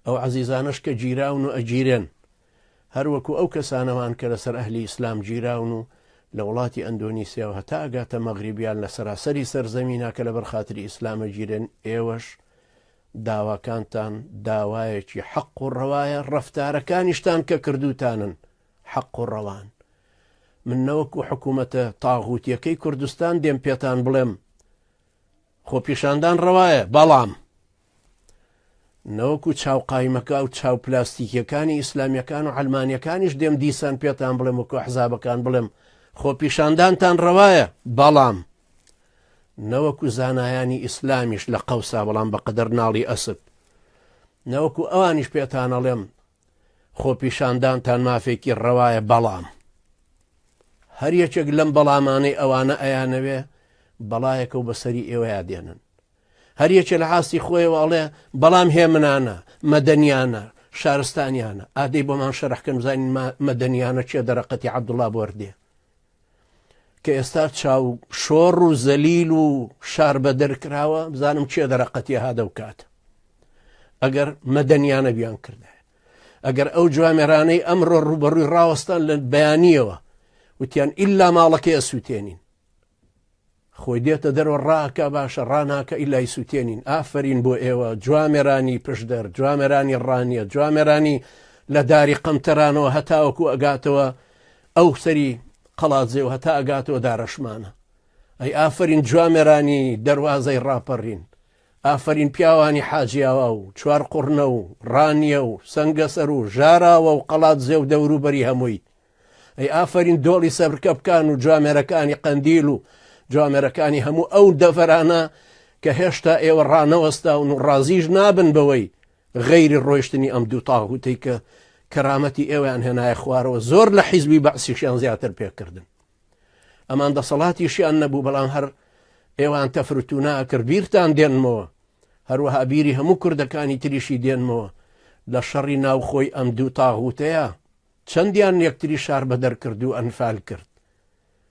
ئەو عەزیزانەش کە گیراون و ئەگیرێن هەروەکو ئەو کەسانەوان کە لەسەر ئەهلی ئیسلام گیراون و لە وڵاتی ئەندۆنیسیا و هەتا ئەگاتە مەغریبیان لە سەراسەری سەرزەمینە کە لەبەر خاتری ئیسلامە گیرێن ئێوەش داواکانتان داوایەکی حەق و ڕەوایە ڕەفتارەکانیشتان کە کردوتانن حەق و ڕەوان. من نەوەکو حکوومەتە تاغوتیەکەی کوردستان دێم پێتان بڵێم خۆپیشاندان ڕەوایە، بەڵام نەوەکو چاوقایمەکە و چاو پلاستیکیەکانی ئیسلامیەکان و عەلمانیەکانیش دێم دیسان پێتان بڵێم وەکو حزابەکان بڵێم خۆپیشاندانتان ڕەوایە، بەڵام نەوەکو زانایانی ئیسلامیش لە قەوسا بەڵام بەقەدەر ناڵی ئەسد نەوەکو ئەوانیش پێتان ئەڵێم خۆپیشاندانتان مافێکی ڕەوایە، بەڵام هەر یەکێک لەم بەڵامانەی ئەوانە ئەیانەوێ بەڵایەکە و بەسەری ئێوەیە دێنن. هەر یەکێ لە حاسی خۆیەوە ئەڵێ بەڵام هێمنانە، مەدەنیانە، شارستانیانە. ئادەی بۆمان شەرحکەم بزانین مەدەنیانە چێ دەرەقەتی عەبدوڵڵا بوەردێ کە ئێستا چاو شۆڕ و زەلیل و شار بە دەرکراوە، بزانم چێ دەرەقەتی هادە و کات ئەگەر مەدەنیانە بیان کردە. ئەگەر ئەو جوامێرانەی ئەمڕۆ ڕوبەڕووی ڕاوەستان لە بەیانیەوە وتیان ئیلا ماڵەکەی ئەسووتێنین، خۆی دێتە دەرەوە ڕاکە باشە ڕاناکە ئیلای سووتێنین. ئافرین بۆ ئێوە جوامێرانی پشدەر، جوامێرانی ڕانیە، جوامێرانی لە داری قەمتەرانەوە هەتاوەکو ئەگاتەوە ئەو سەری قەڵاتزێ و هەتا ئەگاتەوە دارەشمانە. ئەی ئافرین جوامێرانی دەواازەی ڕاپەڕین، ئافرین پیاوانی حاجیاوە و چوار قوڕنە و ڕانیە و سەنگەسەر و ژاراوە و قەڵاتزێ و دەوروبەری هەمووی. ئەی ئافرین دۆڵی سەبرکە بکان و جوامێرەکانی قەندیل و جوامێرەکانی هەموو ئەو دەڤەرانە کە هێشتا ئێوە ڕانەوەستاون و ڕازیش نابن بەوەی غەیری ڕۆیشتنی ئەم دوو تاغوتەی کە کەرامەتی ئێوەیان هێنایە خوارەوە. زۆر لە حیزبی بەعسیشیان زیاتر پێکردن، ئەمان دەسەڵاتیشیان نەبوو، بەڵام هەر ئێوان تەفروتونا ئەکرد بیرتان دێنمەوە، هەروەها بیری هەموو کوردەکانی تریشی دێنمەوە لە شەڕی ناوخۆی ئەم دوو تاغوتەیە چەندیان یەکتری شار بەدەر کرد و ئەنفال کرد.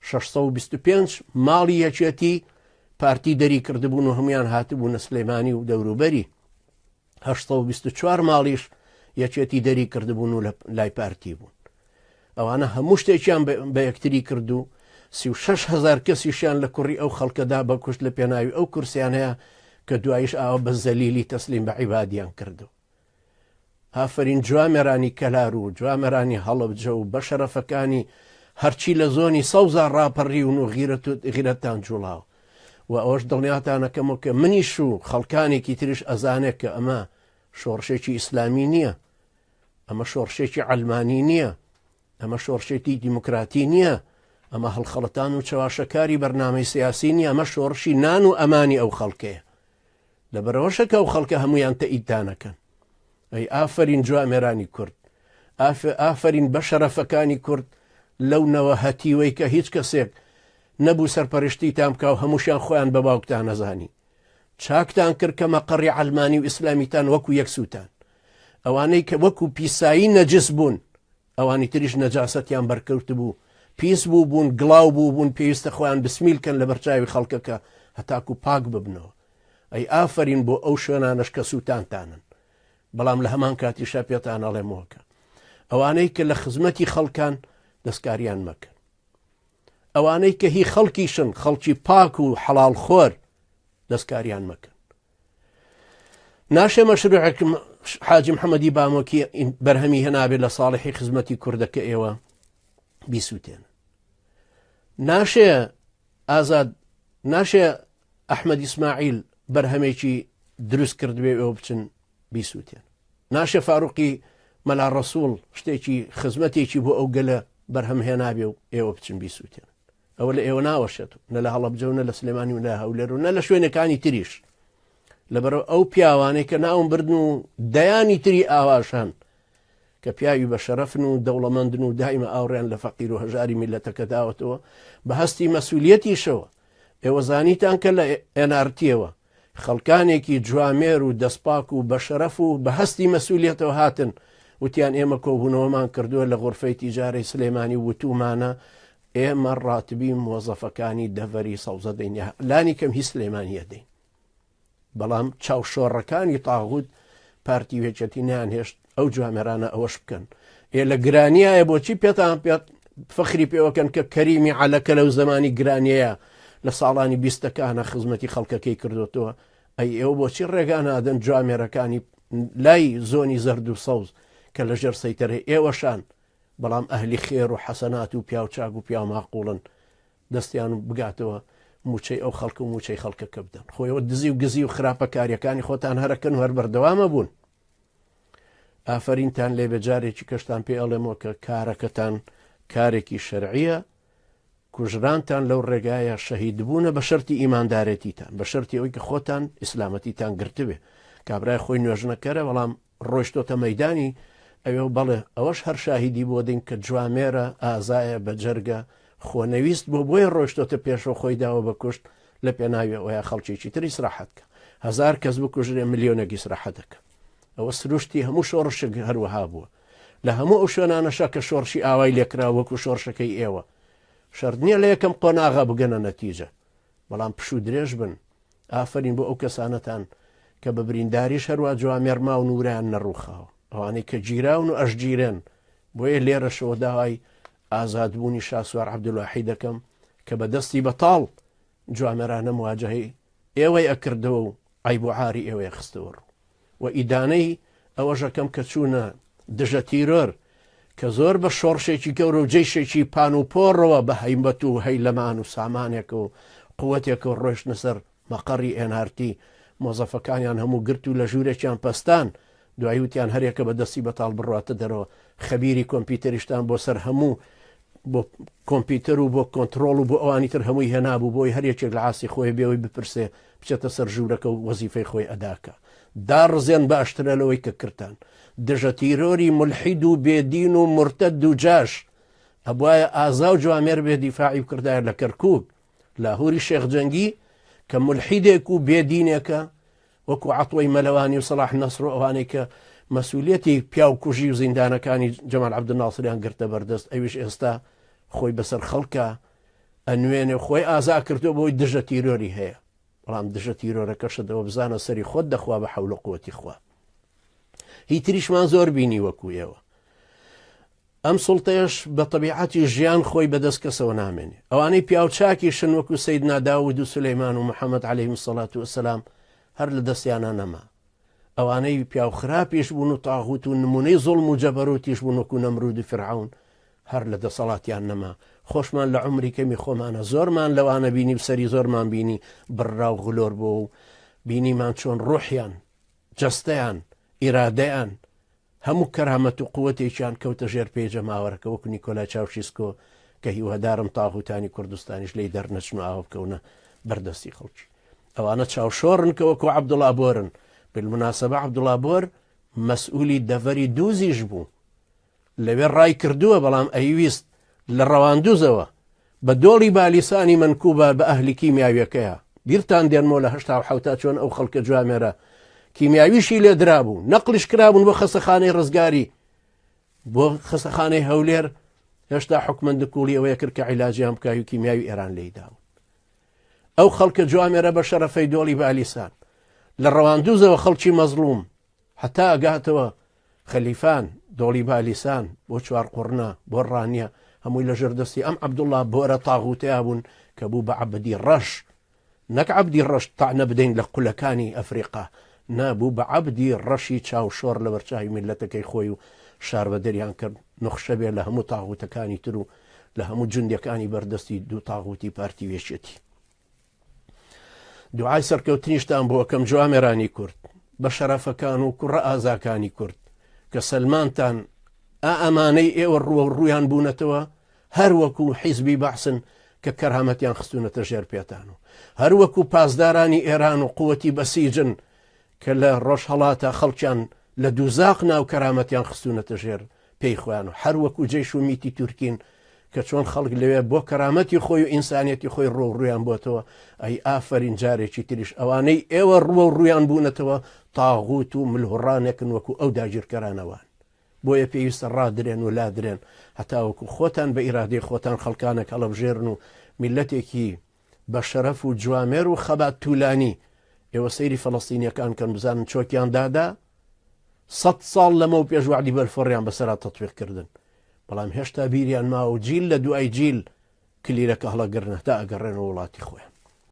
625 ماڵی یەکێتی پارتی دەری کردبوون و هەمویان هاتبوون سلێمانی و دەوروبەری، 824 ماڵیش یەکێتی دەری کردبوون و لای پارتی بوون. ئەوانە هەموو شتێکیان بە یەکتری کرد و 36,000 کەسیشیان لە کوڕی ئەو خەڵکەدا بەکوشت لە پێناوی ئەو کورسیان هەیە کە دوایش ئاوە بە زەلیلی تەسلیم بە عیبادیان کردو. ئافرین جوامێرانی کەلار و جوامێرانی هەڵەبجە و بە شەرەفەکانی هەرچی لە زۆنی سەوزا ڕاپەڕیون و غیرەتان جوڵاو. و ئەوەش دڵنیاتانەکەمەوە کە منیش و خەڵکانێکی تریش ئەزانێت کە ئەمە شۆڕشێکی ئیسلامی نییە، ئەمە شۆڕشێکی عەلمانی نییە، ئەمە شۆڕشێکی دیموکراتی نییە، ئەمە هەڵخەڵەتان و چەواشەکاری بەرنامەی سیاسی نییە، ئەمە شۆڕشی نان و ئەمانی ئەو خەڵکەیە. لەبەرەوەشەکە ئەو خەڵکە هەمویان تەئیددانەکەن. ئەی ئافرین جوامێرانی کورد، ئافرین بە شەرەفەکانی کورد لەونەوە هەتیوەی کە هیچ کەسێک نەبوو سەرپەرشتیتان بکە و هەمووشیان خۆیان بە باوکتان نەزانی. چاکتان کرد کە مەقەڕی عەلمانی و ئیسلامیتان وەکو یەکسووتان. ئەوانەی کە وەکو پیسایی نەجس بوون، ئەوانی تریش نەجاسەتیان بەرکەوت بوو، پیس بوو بوون، گڵاو بوو بوون، پێویستە خۆیان بسمیلکەن لە بەرچاوی خەڵکەکە هەتاکو پاک ببنەوە. ئەی ئافرین بۆ ئەو شوێنانەش کە سووتانتانن. بەڵام لە هەمان کاتیشا پێتان ئەڵێمەوەکە ئەوانەی کە لە خزمەتی خەڵکان دەستکاریان مەکەن، ئەوانەی کە هی خەڵکیشن، خەڵکی پاک و حەڵال خۆر، دەستکاریان مەکەن. ناشێ مەشروعێکم حاجی محەممەدی بامۆکی بەرهەمی هەنابێت لە ساڵحی خزمەتی کوردەکە ئێوە بیسووتێن. ناشێ ئازاد، ناشێ ئەحمەد ئیسماعیل بەرهەمێکی دروست کردبێ ئێوە بچن بیسووتێن. ناشێ فاروقی مەلا ڕەسوڵ شتێکی خزمەتێکی بۆ ئەو گەلە بەرهەم هێنابێ و ئێوە بچن بیسووتێن. ئەوە لە ئێوە ناوەشێت، نە لە هەڵەبجە و نە لە سلێمانی و نە هەولێر و نە لە شوێنەکانی تریش. لەبەرەوە ئەو پیاوانەی کە ناوم بردن و دەیانی تری ئاواشان کە پیاوی بە شەرەفن و دەوڵەمەندن و دائیمە ئاوڕێن لە فەقیر و هەژاری میلەتەکە داوەتەوە بە هەستی مەسئولیەتیشەوە. ئێوە زانیتان کە لە NRTەوە خەڵکانێکی جوامێر و دەستپاک و بە شەرەف و بە هەستی مەسئولیەتەوە هاتن وتیان ئێمە کۆبوونەوەمان کردووە لە غورفەی تیجارەی سلێمانی وتومانە ئێمە ڕاتبی مۆزەفەکانی دەڤەری سەوزە دەین، لانی کەم هی سلێمانیە دەین. بەڵام چاوشۆڕەکانی تاغوت پارتی وێچەتی نیان هێشت ئەو جوامێرانە ئەوەش بکەن لە گرانیایە بۆچی پێتان پێ فخری پێوەکەن کە کەریمی عەلەکە لەو زمانی گرانیەیە لە ساڵانی 20ەکانە خزمەتی خەڵکەکەی کردوتەوە ئەی ئێوە بۆچی ڕێگانادەن جوامێرەکانی لای زۆنی زەرد و سەوز کە لە ژێر سەیتەرێ ئێوەشان بەڵام ئەهلی خێر و حەسەنات و پیا و چاک و پیا ماقوڵن دەستیان بگاتەوە موچەی ئەو خەڵک و موچەی خەڵکەکە بدەن خۆیەوە دزی و گزی و خراپەکاریەکانی خۆتان هەرەکەن و هەر بەردەوامە بوون ئافرینتان لێ بەجارێکی کەشتان پێ ئەڵێمەوە کە کارەکەتان کارێکی شەرعیە کوژرانتان لەو ڕێگایە شەهید بوونە بە شەرتی ئیماندارەتیتان بە شەرتی ئەوەی کە خۆتان ئیسلامەتیتان گرتوێ کابرای خۆی نوێژنەکەرە بەڵام ڕۆیشتۆتە مەیدانی ئەوێ بەڵێ ئەوەش هەر شاهیدی بۆ دین کە جوامێرە ئازایە بە جەرگە خۆنەویست بۆ بۆی ڕۆیشتۆتە پێشەوە خۆی داوە بە کوشت لە پێناوی ئەوەیە خەڵکیی تری سراحەتکە 1000 کەس بکوژرێ ملیۆنێکی سراحەتەکە ئەوە سروشتی هەموو شۆڕشک هەروەها بووە لە هەموو ئەو شوێنانەشە کە شۆڕشی ئاوای لێکرا وەکو شۆڕشەکەی ئێوە شەرت نییە لە یەکەم قۆناغا بگەنە نەتیجە بەڵام پشوو درێژ بن ئافرین بۆ ئەو کەسانەتان کە بە برینداریش هەروە جوامێرما و نورایان نەڕووخاوە ئەوانەی کە گیراون و ئەشگیرێن بۆیە لێرەشەوە داوای ئازادبوونی شاسوار عەبدولواحید دەکەم کە بە دەستی بەتاڵ جوامێرانە مواجهەی ئێوەی ئەکردەوە و عیب و عاری ئێوەی خستەوە و ئیدانەی ئەوەشەکەم کە چوونە دژە تیرۆر کە زۆر بە شۆڕشێکی گەورە و جێشێکی پان و پۆڕەوە بە هەیبەت و هەیلەمان و سامانێک و قووەتێک و ڕۆیشتنە سەر مەقەڕی ئێنارتی مۆزەفەکانیان هەموو گرت و لە ژوورێکیان پەستان دوایی وتیان هەرێکە بە دەستی بەتاڵ بڕاتە دەرەوە خەبیری کۆمپیوتەریشتان بۆ سەر هەموو بۆ کۆمپیوتەر و بۆ کۆنتترۆڵ و بۆ ئەوانی تر هەمووی هێنابوو بۆی هەرێکێک لە عاسی خۆی بێەوەی بپرسێ بچێتە سەر ژوورەکە و وەزیفەی خۆی ئەداکە داڕزێن باشترە لەوەی کە کردان دژە تیرۆری ملحید و بێدین و مرتەد و جاش ئەبوایە ئازا و جوامێر بێ دیفاعی کردایە لە کەرکووک لاهوری شێخ جەنگی کە ملحیدێک و بێدینێکە وەکو عەتوەی مەلەوانی و سەلاح نەسر و ئەوانەی کە مەسئولیەتی پیاو کوژی و زیندانەکانی جەمال عەبدولناسریان گرتە بەردەست ئەویش ئێستا خۆی بەسەر خەڵکە ئەنوێنێ خۆی ئازا کردو بۆی دژە تیرۆری هەیە بەڵام دژە تیرۆرەکەشەدەوە بزانە سەری خۆت دەخوا بە حەول و قووەتی خوا هی تریشمان زۆر بینی وەکو ئێوە ئەم سوڵتەیەش بە تەبیعەتی ژیان خۆی بەدەست کەسەوە نامێنێ ئەوانەی پیاوچاکی شن وەکو سەیدنا داود و سولەیمان و محەممەد عەلەیهیم السەڵات وەسەلام هەر لە دەستیانە نەما ئەوانەی پیاو خراپیش بوون و تاغوت و نمونەی زوڵم و جەبەرۆتیش بوون وەکو نەمرود و فرعون هەر لە دەسەڵاتیان نەما خۆشمان لە عومری کەمی خۆمانە زۆرمان لەوانە بینی و سەری زۆرمان بینی بڕا و غلۆر بۆ و بینیمان چۆن ڕوحیان جەستەیان ئیرادەیان هەموو کەرامەت و قووەتێکیان کەوتە ژێر پێیجە ماوەڕەکە وەکو نیکۆلا چاوشیسکۆ کە هیوادارم تاغوتانی کوردستانیش لی دەرنەچن و ئاوە بکەونە بەردەستی خەڵکی ئەوانە چاوشۆڕن کە وەکو عەبدوڵا بۆرن بالمناسبە عەبدوڵا بۆر مەسئولی دەڤەری دووزیش بوو لەوێ ڕای کردووە بەڵام ئەیویست لە ڕەواندوزەوە بە دۆڵی بالیسانی منکوبە بە ئەهلی کیمیاویەکەیە بیرتان دێنمەوە لە 1970 چۆن ئەو خەڵکە جوامێرە کیمیاویشی لێ درابوو نەقلیش کرابوون بۆ خەسەخانەی ڕزگاری بۆ خەسەخانەی هەولێر هێشتا حکومەند کوڵی ئەوەیە کرد کە عیلاجیان بکای و کیمیاوی ئێران لێیداون ئەو خەڵکە جوامێرە بە شەرەفەی دۆڵی بالیسان لە ڕەواندوزەوە خەڵکی مەزلوم هەتا ئەگاتەوە خەلیفان دۆڵی بالیسان بۆ چوار قوڕنا بۆ ڕانیە هەمووی لە ژێردەستی ئەم عەبدوڵا بۆرە تاغوتەیە بوون کە بوو بە عەبدی ڕەش نەک عەبدی ڕەش تاعنە بدەین لە قولەکانی ئەفریقا نابوو بە عەبدی ڕەشی چاوشۆڕ لە بەرچاوی میلەتەکەی خۆی و شار بە دەریان کرد نوخشە بێ لە هەموو تاغوتەکانی تر و لە هەموو جندەکانی بەردەستی دوو تاغوتی پارتی وێچێتی دوعای سەرکەوتنیشتان بۆ ئەکەم جوامێرانی کورد بە شەرەفەکان و کوڕە ئازاکانی کورد کە سەلمانتان ئەمانەی ئێوە ڕووە و ڕوویان بوونەتەوە هەر وەکو حیزبی بەحسن کە کەرامەتیان خستوونەتە ژێر پێتان و هەر وەکو پاسدارانی ئێران و قووەتی بەسیجن کە لە ڕۆژهەڵاتە خەڵکیان لە دووزاق ناو کەرامەتیان خستوونەتە ژێر پێی خۆیان و هەر وەکو جێش و میتی تورکین کە چۆن خەڵک لەوێ بۆ کەرامەتی خۆی و ئینسانیەتی خۆی ڕۆ ڕویان بۆتەوە ئەی ئافرین جارێکی تریش ئەوانەی ئێوە ڕووە و ڕویان بوونەتەوە تاغوت و ملهوڕانێکن وەکو ئەو داگیرکەرانەوان بۆیە پێویستە ڕادرێن و لادرێن هەتا وەکو خۆتان بە ئیرادەی خۆتان خەڵکانێک هەڵەبژێرن و میلەتێکی بە شەرەف و جوامێر و خەبات توولانی ئێوە سەیری فەڵەستینیەکان کەن بزانن چۆکیان دادا ساڵ لەمە و پێش وعدی بەرفڕیان بەسەرا تەطبیقکردن بەڵام هێشتا بیریان ماوە جیل لە دوای جیل کلیلەکە هەڵەگرنە تا ئەگەڕێنەوە وڵاتی خۆیان.